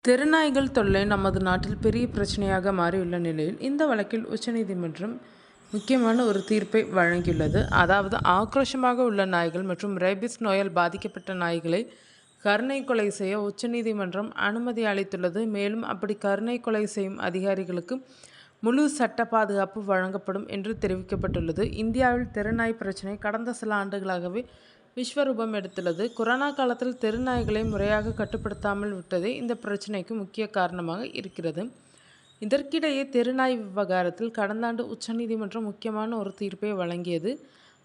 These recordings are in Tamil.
தெருநாய்கள் தொல்லை நமது நாட்டில் பெரிய பிரச்சனையாக மாறியுள்ள நிலையில் இந்த வழக்கில் உச்சநீதிமன்றம் முக்கியமான ஒரு தீர்ப்பை வழங்கியுள்ளது. அதாவது ஆக்ரோஷமாக உள்ள நாய்கள் மற்றும் ரேபிஸ் நோயால் பாதிக்கப்பட்ட நாய்களை கருணை கொலை செய்ய உச்சநீதிமன்றம் அனுமதி அளித்துள்ளது. மேலும் அப்படி கருணை கொலை செய்யும் அதிகாரிகளுக்கு முழு சட்ட பாதுகாப்பு வழங்கப்படும் என்று தெரிவிக்கப்பட்டுள்ளது. இந்தியாவில் தெருநாய் பிரச்சினை கடந்த சில ஆண்டுகளாகவே விஸ்வரூபம் எடுத்துள்ளது. கொரோனா காலத்தில் தெருநாய்களை முறையாக கட்டுப்படுத்தாமல் விட்டதே இந்த பிரச்சினைக்கு முக்கிய காரணமாக இருக்கிறது. இதற்கிடையே தெருநாய் விவகாரத்தில் கடந்த ஆண்டு உச்சநீதிமன்றம் முக்கியமான ஒரு தீர்ப்பை வழங்கியது.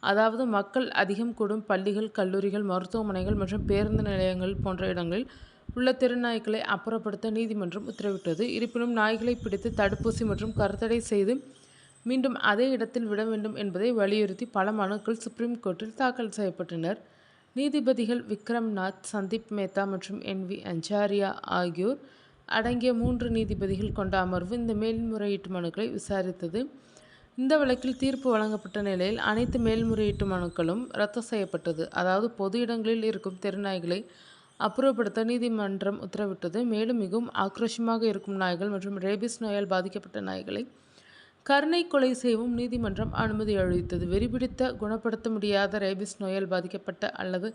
அதாவது மக்கள் அதிகம் கூடும் பள்ளிகள், கல்லூரிகள், மருத்துவமனைகள் மற்றும் பேருந்து நிலையங்கள் போன்ற இடங்களில் உள்ள தெருநாய்களை அப்புறப்படுத்த நீதிமன்றம் உத்தரவிட்டது. இருப்பினும் நாய்களை பிடித்து தடுப்பூசி மற்றும் கருத்தடை செய்து மீண்டும் அதே இடத்தில் விட வேண்டும் என்பதை வலியுறுத்தி பல மனுக்கள் சுப்ரீம் கோர்ட்டில் தாக்கல் செய்யப்பட்டனர். நீதிபதிகள் விக்ரம்நாத், சந்தீப் மேத்தா மற்றும் NV அஞ்சாரியா ஆகியோர் அடங்கிய 3 நீதிபதிகள் கொண்ட அமர்வு இந்த மேல்முறையீட்டு மனுக்களை விசாரித்தது. இந்த வழக்கில் தீர்ப்பு வழங்கப்பட்ட நிலையில் அனைத்து மேல்முறையீட்டு மனுக்களும் ரத்து செய்யப்பட்டது. அதாவது பொது இடங்களில் இருக்கும் தெருநாய்களை அப்புறப்படுத்த நீதிமன்றம் உத்தரவிட்டது. மேலும் மிகவும் ஆக்ரோஷமாக இருக்கும் நாய்கள் மற்றும் ரேபிஸ் நோயால் பாதிக்கப்பட்ட நாய்களை கருணை கொலை செய்யவும் நீதிமன்றம் அனுமதி அளித்தது. வெறிபிடித்த, குணப்படுத்த முடியாத ரேபிஸ் நோயால் பாதிக்கப்பட்ட அல்லது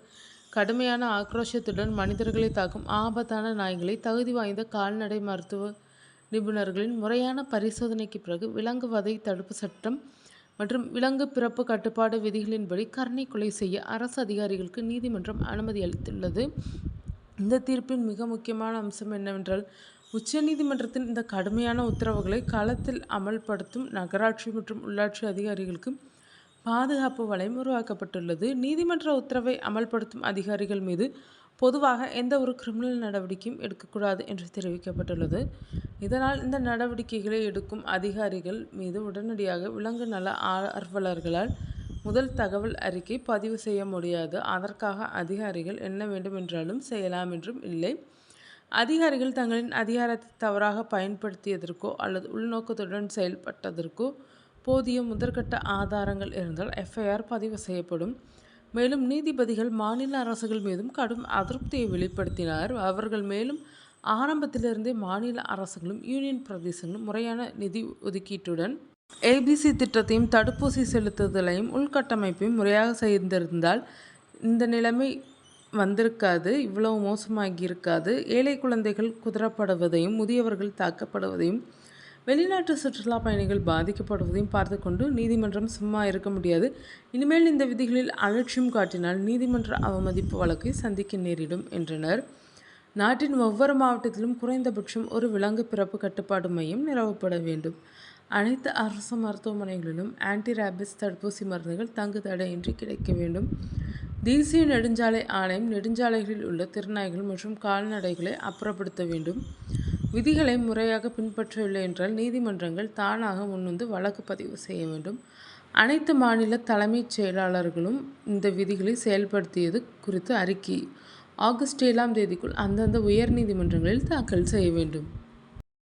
கடுமையான ஆக்ரோஷத்துடன் மனிதர்களை தாக்கும் ஆபத்தான நாய்களை தகுதி வாய்ந்த கால்நடை மருத்துவ நிபுணர்களின் முறையான பரிசோதனைக்கு பிறகு விலங்கு வதை தடுப்பு சட்டம் மற்றும் விலங்கு பிறப்பு கட்டுப்பாடு விதிகளின்படி கருணை கொலை செய்ய அரசு அதிகாரிகளுக்கு நீதிமன்றம் அனுமதி அளித்துள்ளது. இந்த தீர்ப்பின் மிக முக்கியமான அம்சம் என்னவென்றால், உச்சநீதிமன்றத்தின் இந்த கடுமையான உத்தரவுகளை களத்தில் அமல்படுத்தும் நகராட்சி மற்றும் உள்ளாட்சி அதிகாரிகளுக்கு பாதுகாப்பு வலயம் உருவாக்கப்பட்டுள்ளது. நீதிமன்ற உத்தரவை அமல்படுத்தும் அதிகாரிகள் மீது பொதுவாக எந்த ஒரு கிரிமினல் நடவடிக்கையும் எடுக்கக்கூடாது என்று தெரிவிக்கப்பட்டுள்ளது. இதனால் இந்த நடவடிக்கைகளை எடுக்கும் அதிகாரிகள் மீது உடனடியாக விலங்கு நல ஆர்வலர்களால் முதல் தகவல் அறிக்கை பதிவு செய்ய முடியாது. அதற்காக அதிகாரிகள் என்ன வேண்டுமென்றாலும் செய்யலாம் என்றும் இல்லை. அதிகாரிகள் தங்களின் அதிகாரத்தை தவறாக பயன்படுத்தியதற்கோ அல்லது உள்நோக்கத்துடன் செயல்பட்டதற்கோ போதிய முதற்கட்ட ஆதாரங்கள் இருந்தால் FIR பதிவு செய்யப்படும். மேலும் நீதிபதிகள் மாநில அரசுகள் மீதும் கடும் அதிருப்தியை வெளிப்படுத்தினார். அவர்கள் மேலும் ஆரம்பத்திலிருந்தே மாநில அரசுகளும் யூனியன் பிரதேசங்களும் முறையான நிதி ஒதுக்கீட்டுடன் ABC திட்டத்தையும் தடுப்பூசி செலுத்துதலையும் உள்கட்டமைப்பையும் முறையாக செய்திருந்தால் இந்த நிலைமை வந்திருக்காது, இவ்வளவு மோசமாகி இருக்காது. ஏழை குழந்தைகள் குதறப்படுவதையும் முதியவர்கள் தாக்கப்படுவதையும் வெளிநாட்டு சுற்றுலா பயணிகள் பாதிக்கப்படுவதையும் பார்த்து கொண்டு நீதிமன்றம் சும்மா இருக்க முடியாது. இனிமேல் இந்த விதிகளில் அலட்சியம் காட்டினால் நீதிமன்ற அவமதிப்பு வழக்கை சந்திக்க நேரிடும் என்றனர். நாட்டின் ஒவ்வொரு மாவட்டத்திலும் குறைந்தபட்சம் ஒரு விலங்கு பிறப்பு கட்டுப்பாடு மையம் நிறுவப்பட வேண்டும். அனைத்து அரசு மருத்துவமனைகளிலும் ஆன்டி ரேபிஸ் தடுப்பூசி மருந்துகள் தங்கு தடையின்றி கிடைக்க வேண்டும். தேசிய நெடுஞ்சாலை ஆணையம் நெடுஞ்சாலைகளில் உள்ள தெருநாய்கள் மற்றும் கால்நடைகளை அப்புறப்படுத்த வேண்டும். விதிகளை முறையாக பின்பற்றவில்லை என்றால் நீதிமன்றங்கள் தானாக முன்வந்து வழக்கு பதிவு செய்ய வேண்டும். அனைத்து மாநில தலைமைச் செயலாளர்களும் இந்த விதிகளை செயல்படுத்தியது குறித்து அறிக்கை ஆகஸ்ட் 7ஆம் தேதிக்குள் அந்தந்த உயர் நீதிமன்றங்களில் தாக்கல் செய்ய வேண்டும்.